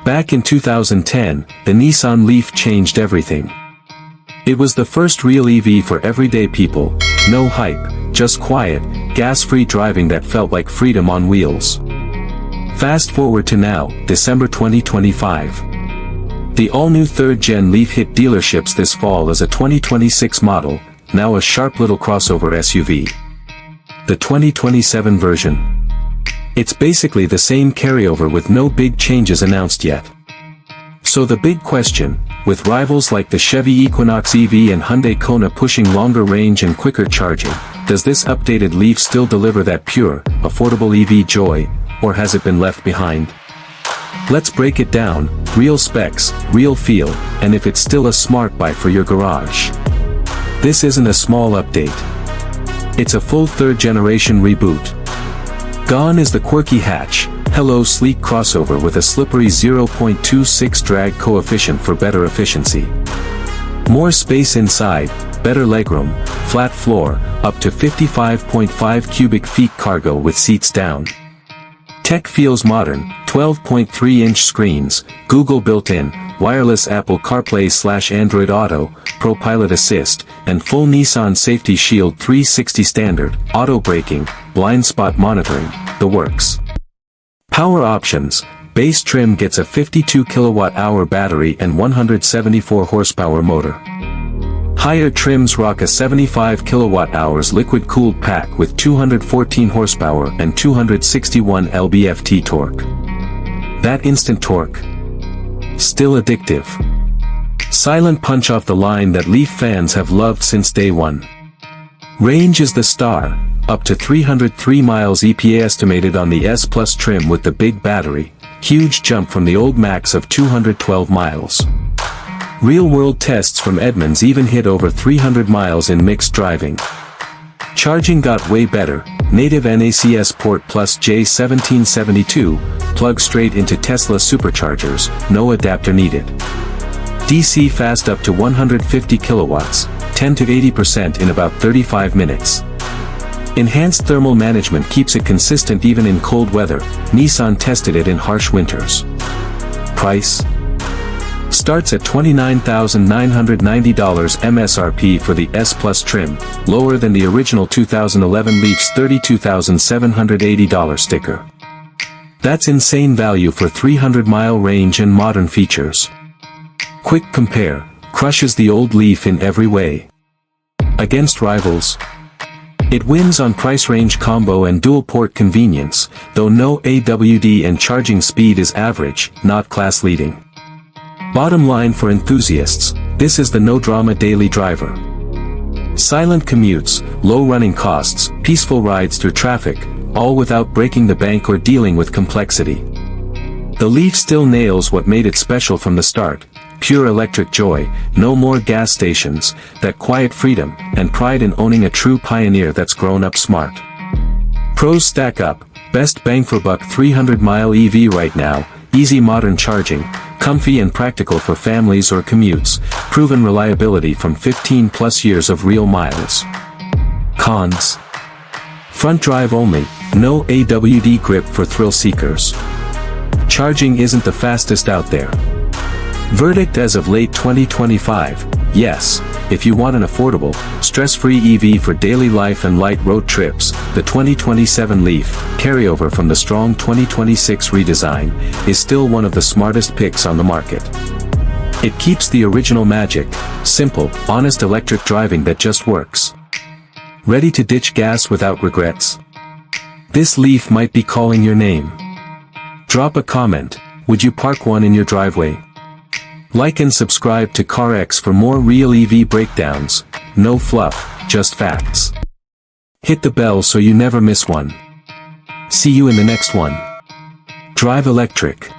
Back in 2010, the Nissan Leaf changed everything. It was the first real EV for everyday people, no hype, just quiet, gas-free driving that felt like freedom on wheels. Fast forward to now, December 2025. The all-new third-gen Leaf hit dealerships this fall as a 2026 model, now a sharp little crossover SUV. The 2027 version. It's basically the same carryover with no big changes announced yet. So the big question, with rivals like the Chevy Equinox EV and Hyundai Kona pushing longer range and quicker charging, does this updated Leaf still deliver that pure, affordable EV joy, or has it been left behind? Let's break it down, real specs, real feel, and if it's still a smart buy for your garage. This isn't a small update. It's a full third-generation reboot. Gone is the quirky hatch, hello sleek crossover with a slippery 0.26 drag coefficient for better efficiency. More space inside, better legroom, flat floor, up to 55.5 cubic feet cargo with seats down. Tech feels modern, 12.3-inch screens, Google built-in, wireless Apple CarPlay/Android Auto, ProPilot Assist, and full Nissan Safety Shield 360 standard, auto braking, blind spot monitoring, the works. Power options, base trim gets a 52 kWh battery and 174 horsepower motor. Higher trims rock a 75 kWh liquid-cooled pack with 214 horsepower and 261 lb-ft torque. That instant torque? Still addictive. Silent punch off the line that Leaf fans have loved since day one. Range is the star, up to 303 miles EPA estimated on the S Plus trim with the big battery, huge jump from the old max of 212 miles. Real-world tests from Edmunds even hit over 300 miles in mixed driving. Charging got way better, native NACS port plus J1772, plug straight into Tesla superchargers, no adapter needed. DC fast up to 150 kilowatts, 10 to 80% in about 35 minutes. Enhanced thermal management keeps it consistent even in cold weather, Nissan tested it in harsh winters. Price? Starts at $29,990 MSRP for the S Plus trim, lower than the original 2011 Leaf's $32,780 sticker. That's insane value for 300-mile range and modern features. Quick compare, crushes the old Leaf in every way. Against rivals, it wins on price range combo and dual-port convenience, though no AWD and charging speed is average, not class-leading. Bottom line for enthusiasts, this is the no-drama daily driver. Silent commutes, low running costs, peaceful rides through traffic, all without breaking the bank or dealing with complexity. The Leaf still nails what made it special from the start, pure electric joy, no more gas stations, that quiet freedom, and pride in owning a true pioneer that's grown up smart. Pros stack up, best bang for buck 300-mile EV right now, easy modern charging, comfy and practical for families or commutes, proven reliability from 15+ years of real miles. Cons. Front drive only, no AWD grip for thrill seekers. Charging isn't the fastest out there. Verdict as of late 2025, yes, if you want an affordable, stress-free EV for daily life and light road trips, the 2027 Leaf, carryover from the strong 2026 redesign, is still one of the smartest picks on the market. It keeps the original magic, simple, honest electric driving that just works. Ready to ditch gas without regrets? This Leaf might be calling your name. Drop a comment, would you park one in your driveway? Like and subscribe to CarX for more real EV breakdowns, no fluff, just facts. Hit the bell so you never miss one. See you in the next one. Drive electric.